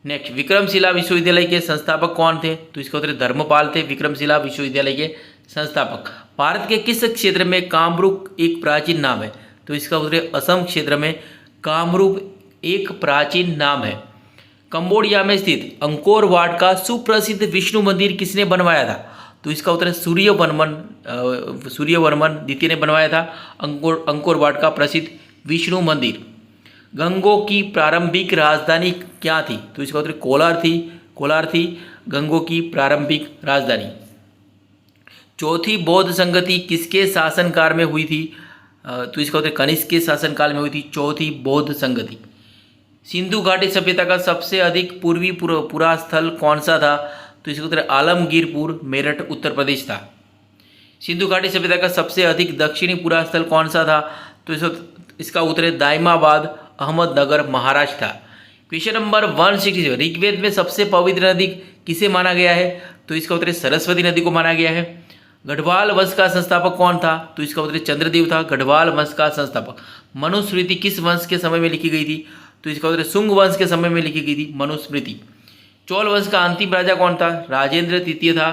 नेक्स्ट, विक्रमशिला विश्वविद्यालय के संस्थापक कौन थे? तो इसका उत्तर धर्मपाल थे, विक्रमशिला विश्वविद्यालय के संस्थापक। भारत के किस क्षेत्र में कामरूप एक प्राचीन नाम है? तो इसका उत्तर असम क्षेत्र में कामरूप एक प्राचीन नाम है। कंबोडिया में स्थित अंकोर वाट का सुप्रसिद्ध विष्णु मंदिर किसने बनवाया था? तो इसका उत्तर सूर्यवर्मन द्वितीय ने बनवाया था अंकोर वाट का प्रसिद्ध विष्णु मंदिर। गंगों की प्रारंभिक राजधानी क्या थी? तो इसका उत्तर कोलार थी गंगों की प्रारंभिक राजधानी। चौथी बौद्ध संगति किसके शासनकाल में हुई थी? तो इसका उत्तर कनिष्क के शासनकाल में हुई थी चौथी बौद्ध संगति। सिंधु घाटी सभ्यता का सबसे अधिक पूर्वी पुरा स्थल कौन सा था? तो इसका उत्तर आलमगीरपुर, मेरठ, उत्तर प्रदेश था। सिंधु घाटी सभ्यता का सबसे अधिक दक्षिणी पुरा स्थल कौन सा था? तो इसका उत्तर दाइमाबाद, अहमदनगर, महाराष्ट्र था। क्वेश्चन नंबर 167, ऋग्वेद में सबसे पवित्र नदी किसे माना गया है? तो इसका उत्तर सरस्वती नदी को माना गया है। गढ़वाल वंश का संस्थापक कौन था? तो इसका उत्तर चंद्रदेव था, गढ़वाल वंश का संस्थापक। मनुस्मृति किस वंश के समय में लिखी गई थी? तो इसका उत्तर शुंग वंश के समय में लिखी गई थी मनुस्मृति। चोल वंश का अंतिम राजा कौन था? राजेंद्र तृतीय था।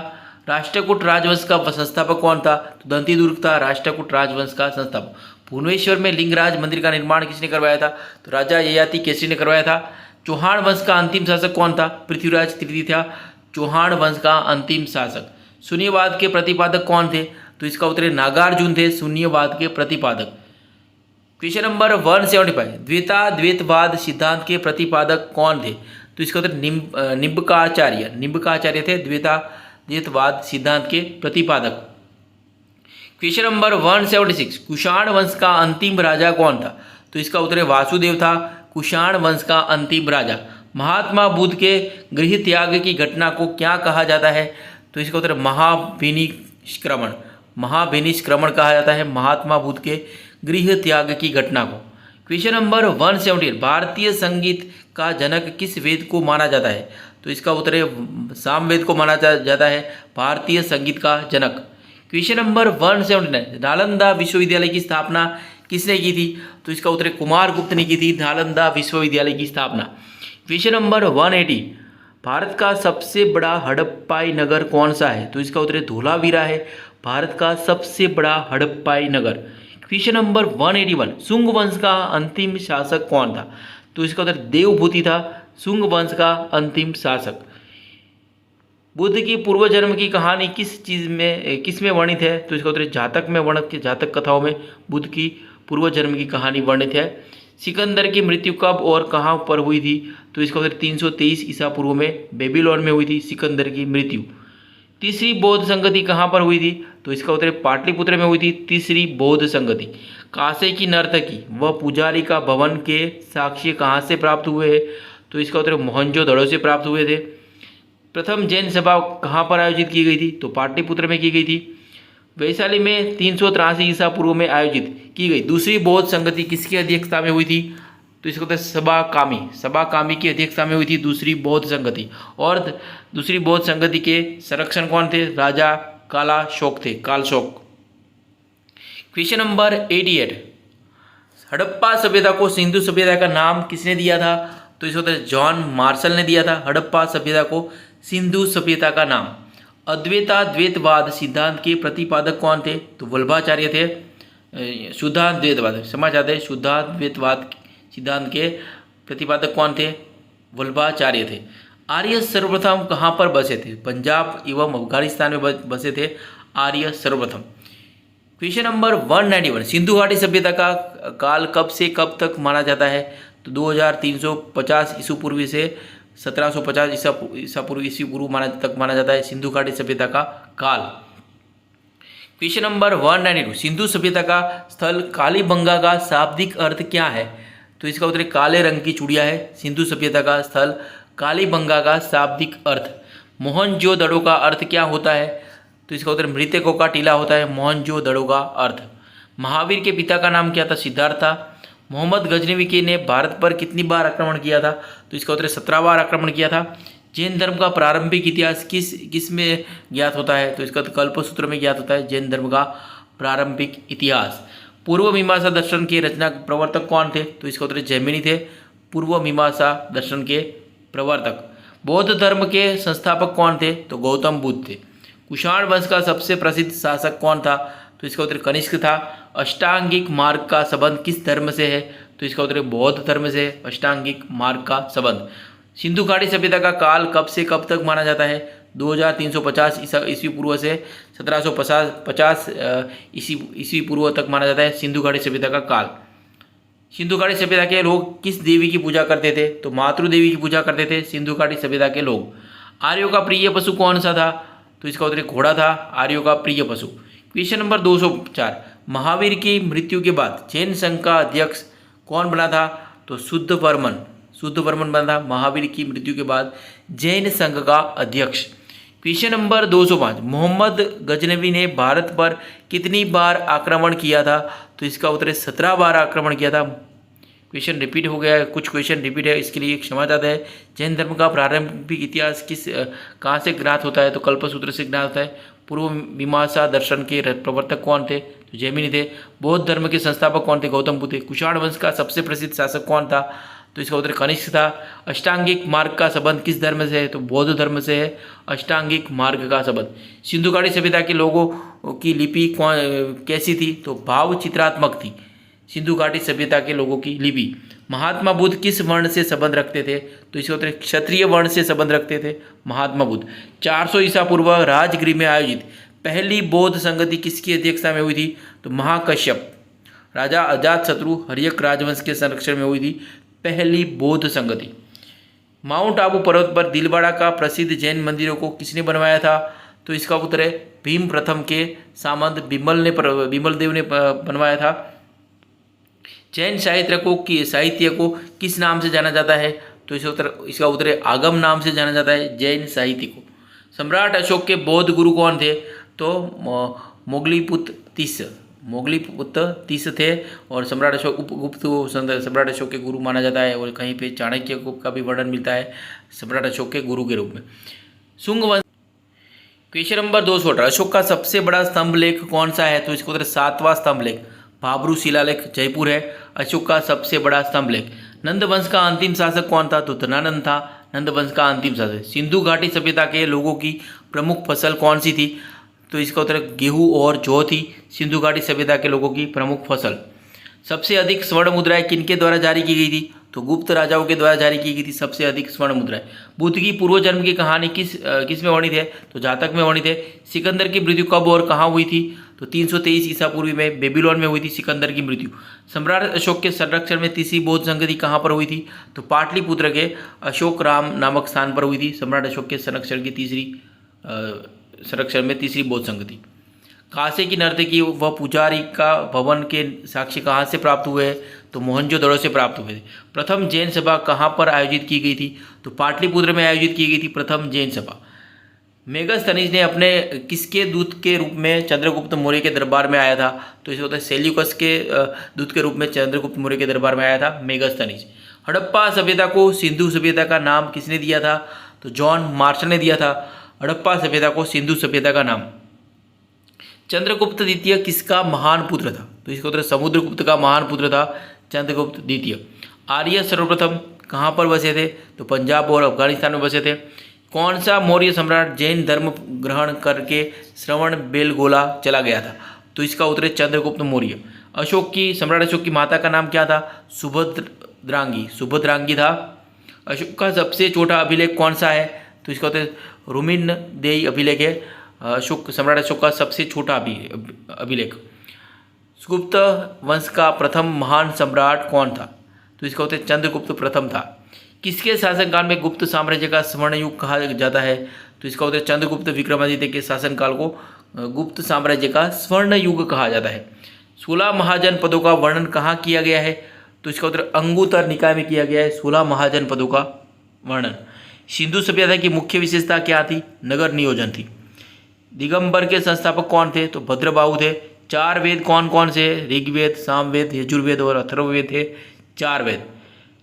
राष्ट्रकूट राजवंश का संस्थापक कौन था? तो दंतीदुर्ग था राष्ट्रकूट राजवंश का संस्थापक। भुवनेश्वर में लिंगराज मंदिर का निर्माण किसने करवाया था? तो राजा ययाति केसरी ने करवाया था। चौहान वंश का अंतिम शासक कौन था? पृथ्वीराज तृतीय था चौहान वंश का अंतिम शासक। शून्यवाद के प्रतिपादक कौन थे? तो इसका उत्तर नागार्जुन थे शून्यवाद के प्रतिपादक। क्वेश्चन नंबर 175, द्वैतवाद सिद्धांत के प्रतिपादक कौन थे? तो इसका उत्तर निम्बकाचार्य थे द्वैतवाद सिद्धांत के प्रतिपादक। क्वेश्चन नंबर 176, कुषाण वंश का अंतिम राजा कौन था? तो इसका उत्तर वासुदेव था कुषाण वंश का अंतिम राजा। महात्मा बुद्ध के गृह त्याग की घटना को क्या कहा जाता है? तो इसका उत्तर महाभिनिष्क्रमण कहा जाता है महात्मा बुद्ध के गृह त्याग की घटना को। क्वेश्चन नंबर 178, भारतीय संगीत का जनक किस वेद को माना जाता है? तो इसका उत्तर सामवेद को माना जाता है भारतीय संगीत का जनक। क्वेश्चन नंबर 179, नालंदा विश्वविद्यालय की स्थापना किसने की थी? तो इसका उत्तर कुमार गुप्त ने की थी नालंदा विश्वविद्यालय की स्थापना। क्वेश्चन नंबर 180, भारत का सबसे बड़ा हड़प्पाई नगर कौन सा है? तो इसका उत्तर धोलावीरा है भारत का सबसे बड़ा हड़प्पाई नगर। क्वेश्चन नंबर 181, शुंग वंश का अंतिम शासक कौन था? तो इसका उत्तर देवभूति था शुंग वंश का अंतिम शासक। बुद्ध की पूर्व जन्म की कहानी किस में वर्णित है? तो इसका उत्तर जातक में वर्णित, जातक कथाओं में बुद्ध की पूर्व जन्म की कहानी वर्णित है। सिकंदर की मृत्यु कब और कहाँ पर हुई थी? तो इसका उत्तर 323 ईसा पूर्व में बेबीलोन में हुई थी सिकंदर की मृत्यु। तीसरी बौद्ध संगति कहाँ पर हुई थी? तो इसका उत्तर पाटलिपुत्र में हुई थी तीसरी बौद्ध संगति। कांसे की नर्तकी व पुजारी का भवन के साक्ष्य कहाँ से प्राप्त हुए हैं? तो इसका उत्तर मोहनजोदड़ो से प्राप्त हुए थे। प्रथम जैन सभा कहाँ पर आयोजित की गई थी? तो पाटलिपुत्र में की गई थी। वैशाली में 383 ईसा पूर्व में आयोजित की गई दूसरी बौद्ध संगति किसकी अध्यक्षता में हुई थी? तो इसका उत्तर सभाकामी की अध्यक्षता में हुई थी दूसरी बौद्ध संगति। और दूसरी बौद्ध संगति के संरक्षण कौन थे? राजा कालशोक थे, कालशोक। क्वेश्चन नंबर 88, हड़प्पा सभ्यता को सिंधु सभ्यता का नाम किसने दिया था? तो इसका उत्तर जॉन मार्शल ने दिया था हड़प्पा सभ्यता को सिंधु सभ्यता का नाम। द्वैतवाद सिद्धांत के प्रतिपादक कौन थे? तो वल्लभाचार्य थे। शुद्धाद्वैतवाद सिद्धांत के प्रतिपादक कौन थे? वल्लभाचार्य थे। आर्य सर्वप्रथम कहाँ पर बसे थे? पंजाब एवं अफगानिस्तान में बसे थे आर्य सर्वप्रथम। क्वेश्चन नंबर 191, सिंधु घाटी सभ्यता का काल कब से कब तक माना जाता है? तो 2350 ईसा पूर्व से 1750 ईसा पूर्व माना जाता है सिंधु घाटी सभ्यता का काल। क्वेश्चन नंबर 192, सिंधु सभ्यता का स्थल कालीबंगा का शाब्दिक अर्थ क्या है? तो इसका उत्तर काले रंग की चूड़िया है। सिंधु सभ्यता का स्थल कालीबंगा का शाब्दिक अर्थ। मोहनजोदड़ो का अर्थ क्या होता है? तो इसका उत्तर मृतकों का टीला होता है मोहनजोदड़ो का अर्थ। महावीर के पिता का नाम क्या था? सिद्धार्थ था। मोहम्मद गजनवी ने भारत पर कितनी बार आक्रमण किया था? तो इसका उत्तर 17 बार आक्रमण किया था। जैन धर्म का प्रारंभिक इतिहास किस में ज्ञात होता है? तो इसका कल्पसूत्र में ज्ञात होता है जैन धर्म का प्रारंभिक इतिहास। पूर्व मीमांसा दर्शन के रचना प्रवर्तक कौन थे? तो इसका उत्तर जैमिनी थे पूर्व मीमांसा दर्शन के प्रवर्तक। बौद्ध धर्म के संस्थापक कौन थे? तो गौतम बुद्ध थे। कुषाण वंश का सबसे प्रसिद्ध शासक कौन था? तो इसका उत्तर कनिष्क था। अष्टांगिक मार्ग का संबंध किस धर्म से है? तो इसका उत्तर बौद्ध धर्म से अष्टांगिक मार्ग का संबंध। सिंधु घाटी सभ्यता का काल कब से कब तक माना जाता है? 2350 ईस्वी पूर्व से 1750 ईस्वी पूर्व तक माना जाता है सिंधु घाटी सभ्यता का काल। सिंधु घाटी सभ्यता के लोग किस देवी की पूजा करते थे? तो मातृ देवी की पूजा करते थे सिंधु घाटी सभ्यता के लोग। आर्यों का प्रिय पशु कौन सा था? तो इसका उत्तर घोड़ा था आर्यों का प्रिय पशु। क्वेश्चन नंबर 204, महावीर की मृत्यु के बाद जैन संघ का अध्यक्ष कौन बना था? तो शुद्ध वर्मन बना था महावीर की मृत्यु के बाद जैन संघ का अध्यक्ष। क्वेश्चन नंबर 205, मोहम्मद गजनवी ने भारत पर कितनी बार आक्रमण किया था? तो इसका उत्तर 17 बार आक्रमण किया था। क्वेश्चन रिपीट हो गया है, कुछ क्वेश्चन रिपीट है, इसके लिए क्षमा चाहता है। जैन धर्म का प्रारंभिक इतिहास कहाँ से ज्ञात होता है? तो कल्पसूत्र से ज्ञात होता है। पूर्व मीमांसा दर्शन के प्रवर्तक कौन थे? तो जैमिनी थे। बौद्ध धर्म के संस्थापक कौन थे? गौतम बुद्ध थे। कुषाण वंश का सबसे प्रसिद्ध शासक कौन था? तो इसका उत्तर कनिष्क था। अष्टांगिक मार्ग का संबंध किस धर्म से है? तो बौद्ध धर्म से है अष्टांगिक मार्ग का संबंध। सिंधु घाटी सभ्यता के लोगों की लिपि कैसी थी? तो भाव चित्रात्मक थी सिंधु घाटी सभ्यता के लोगों की लिपि। महात्मा बुद्ध किस वर्ण से संबंध रखते थे? तो इसका उत्तर क्षत्रिय वर्ण से संबंध रखते थे महात्मा बुद्ध। 400 ईसा पूर्व राजगृह में आयोजित पहली बौद्ध संगति किसकी अध्यक्षता में हुई थी? तो महाकश्यप राजा अजातशत्रु हर्यक राजवंश के संरक्षण में हुई थी पहली बौद्ध संगति। माउंट आबू पर्वत पर दिलवाड़ा का प्रसिद्ध जैन मंदिरों को किसने बनवाया था? तो इसका उत्तर है भीम प्रथम के सामंत बिमल देव ने बनवाया था। जैन साहित्य को किस नाम से जाना जाता है? तो इसका उत्तर है आगम नाम से जाना जाता है जैन साहित्य को। सम्राट अशोक के बौद्ध गुरु कौन थे? तो मोगलीपुत्र तीस थे और सम्राट अशोक उपगुप्त सम्राट अशोक के गुरु माना जाता है। और कहीं पे चाणक्य का भी वर्णन मिलता है सम्राट अशोक के गुरु के रूप में। शुंग वंश। क्वेश्चन नंबर 218, अशोक का सबसे बड़ा स्तंभ लेख कौन सा है? तो इसका उत्तर 7वां स्तंभ लेख भाब्रू शिलालेख जयपुर है अशोक का सबसे बड़ा स्तंभ लेख। नंद वंश का अंतिम शासक कौन था? तो धनानंद था नंद वंश का अंतिम शासक। सिंधु घाटी सभ्यता के लोगों की प्रमुख फसल कौन सी थी? तो इसका उत्तर गेहूं और जौ थी सिंधु घाटी सभ्यता के लोगों की प्रमुख फसल। सबसे अधिक स्वर्ण मुद्राएं किनके द्वारा जारी की गई थी? तो गुप्त राजाओं के द्वारा जारी की गई थी सबसे अधिक स्वर्ण मुद्राएं। बुद्ध की पूर्व जन्म की कहानी किस में वर्णित है? तो जातक में वर्णित है। सिकंदर की मृत्यु कब और कहाँ हुई थी? तो 323 ईसा पूर्व में बेबीलोन में हुई थी सिकंदर की मृत्यु। सम्राट अशोक के संरक्षण में तीसरी बौद्ध संगति कहाँ पर हुई थी? तो पाटलिपुत्र के अशोक राम नामक स्थान पर हुई थी सम्राट अशोक के संरक्षण में तीसरी बौद्ध संगति। कांसे की नर्तकी व पुजारी का भवन के साक्ष्य कहाँ से प्राप्त हुए? तो मोहनजोदड़ो से प्राप्त हुए थे। प्रथम जैन सभा कहाँ पर आयोजित की गई थी? तो पाटलिपुत्र में आयोजित की गई थी प्रथम जैन सभा। मेगस्थनीज ने अपने किसके दूत के रूप में चंद्रगुप्त मौर्य के दरबार में आया था? तो इसे होता है सेल्यूकस के दूत के रूप में चंद्रगुप्त मौर्य के दरबार में आया था मेगस्थनीज। हड़प्पा सभ्यता को सिंधु सभ्यता का नाम किसने दिया था? तो जॉन मार्शल ने दिया था हड़प्पा सभ्यता को सिंधु सभ्यता का नाम। चंद्रगुप्त द्वितीय किसका महान पुत्र था? तो इसका उत्तर समुद्रगुप्त का महान पुत्र था चंद्रगुप्त द्वितीय। आर्य सर्वप्रथम कहाँ पर बसे थे? तो पंजाब और अफगानिस्तान में बसे थे। कौन सा मौर्य सम्राट जैन धर्म ग्रहण करके श्रवण बेलगोला चला गया था? तो इसका उत्तर चंद्रगुप्त मौर्य। सम्राट अशोक की माता का नाम क्या था? सुभद्रांगी था। अशोक का सबसे छोटा अभिलेख कौन सा है? तो इसका उत्तर रुमिन देई अभिलेख है। सम्राट अशोक का सबसे छोटा अभिलेख। गुप्त वंश का प्रथम महान सम्राट कौन था? तो इसका उत्तर चंद्रगुप्त प्रथम था। किसके शासनकाल में गुप्त साम्राज्य का स्वर्ण युग कहा जाता है? तो इसका उत्तर चंद्रगुप्त विक्रमादित्य के शासनकाल को गुप्त साम्राज्य का स्वर्ण युग कहा जाता है। 16 महाजनपदों का वर्णन कहाँ किया गया है? तो इसका उत्तर अंगुत्तर निकाय में किया गया है 16 महाजनपदों का वर्णन। सिंधु सभ्यता की मुख्य विशेषता क्या थी? नगर नियोजन थी। दिगंबर के संस्थापक कौन थे? तो भद्रबाहु थे। 4 वेद कौन कौन से? ऋग्वेद, सामवेद, यजुर्वेद और अथर्ववेद थे 4 वेद।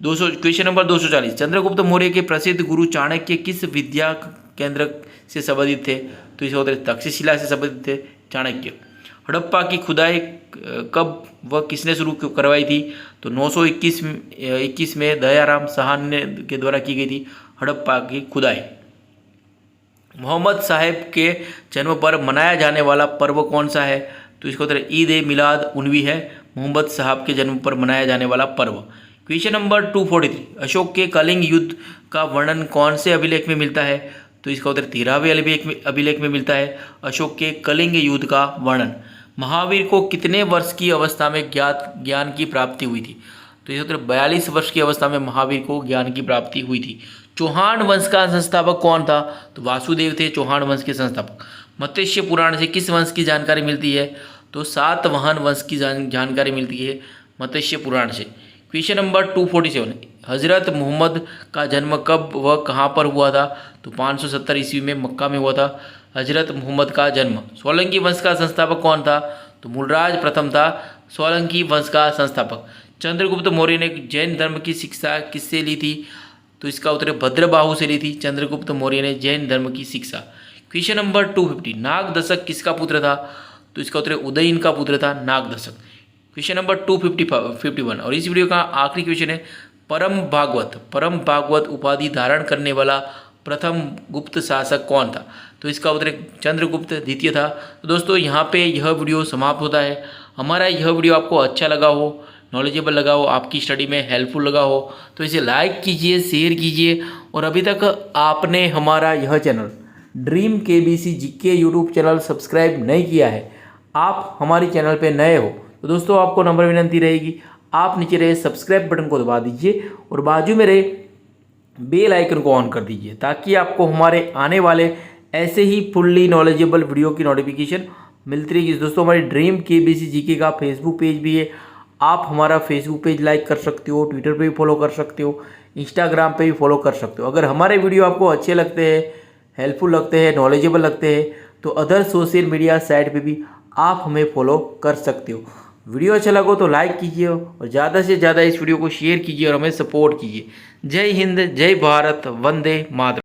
क्वेश्चन नंबर 240, चंद्रगुप्त मौर्य के प्रसिद्ध गुरु चाणक्य किस विद्या केंद्र से संबंधित थे? तो इसका उत्तर तक्षशिला से संबंधित थे चाणक्य। हड़प्पा की खुदाई कब व किसने शुरू करवाई थी? तो 921 में दयाराम साहनी के द्वारा की गई थी हड़प्पा की खुदाई। मोहम्मद साहेब के जन्म पर मनाया जाने वाला पर्व कौन सा है? तो इसका उत्तर ईद ए मिलाद उनवी है, मोहम्मद साहब के जन्म पर मनाया जाने वाला पर्व। क्वेश्चन नंबर 243, अशोक के कलिंग युद्ध का वर्णन कौन से अभिलेख में मिलता है? तो इसका उत्तर 13वें अभिलेख में मिलता है अशोक के कलिंग युद्ध का वर्णन। महावीर को कितने वर्ष की अवस्था में ज्ञान की प्राप्ति हुई थी? तो इसका उत्तर 42 वर्ष की अवस्था में महावीर को ज्ञान की प्राप्ति हुई थी। चौहान वंश का संस्थापक कौन था? तो वासुदेव थे चौहान वंश के संस्थापक। मत्स्य पुराण से किस वंश की जानकारी मिलती है? तो सातवाहन वंश की जानकारी मिलती है मत्स्य पुराण से। क्वेश्चन नंबर 247, हजरत मोहम्मद का जन्म कब व कहाँ पर हुआ था? तो 570 ईस्वी में मक्का में हुआ था हजरत मोहम्मद का जन्म। सोलंकी वंश का संस्थापक कौन था? तो मूलराज प्रथम था सोलंकी वंश का संस्थापक। चंद्रगुप्त मौर्य ने जैन धर्म की शिक्षा किससे ली थी? तो इसका उत्तर भद्रबाहु से ली थी चंद्रगुप्त मौर्य ने जैन धर्म की शिक्षा। क्वेश्चन नंबर 250, नागदशक किसका पुत्र था? तो इसका उत्तर उदयन का पुत्र था नागदशक। क्वेश्चन नंबर 251 और इस वीडियो का आखिरी क्वेश्चन है, परम भागवत उपाधि धारण करने वाला प्रथम गुप्त शासक कौन था? तो इसका उत्तर चंद्रगुप्त द्वितीय था। तो दोस्तों यहाँ पे यह वीडियो समाप्त होता है। हमारा यह वीडियो आपको अच्छा लगा हो, नॉलेजेबल लगा हो, आपकी स्टडी में हेल्पफुल लगा हो तो इसे लाइक कीजिए, शेयर कीजिए। और अभी तक आपने हमारा यह channel dream KBC GK YouTube channel subscribe नहीं किया है, आप हमारे चैनल पे नए हो तो दोस्तों आपको नंबर विनंती रहेगी, आप नीचे रहे सब्सक्राइब बटन को दबा दीजिए और बाजू में रहे बेल आइकन को ऑन कर दीजिए ताकि आपको हमारे आने वाले ऐसे ही फुल्ली नॉलेजेबल वीडियो की नोटिफिकेशन मिलती रहेगी। दोस्तों हमारी ड्रीम केबीसी जीके का फेसबुक पेज भी है, आप हमारा फेसबुक पेज लाइक कर सकते हो, ट्विटर पे भी फॉलो कर सकते हो, इंस्टाग्राम पे भी फॉलो कर सकते हो। अगर हमारे वीडियो आपको अच्छे लगते हैं, हेल्पफुल लगते हैं, नॉलेजेबल लगते हैं तो अदर सोशल मीडिया साइट पे भी आप हमें फॉलो कर सकते हो। वीडियो अच्छा लगा तो लाइक कीजिए और ज़्यादा से ज़्यादा इस वीडियो को शेयर कीजिए और हमें सपोर्ट कीजिए। जय हिंद, जय भारत, वंदे मातरम।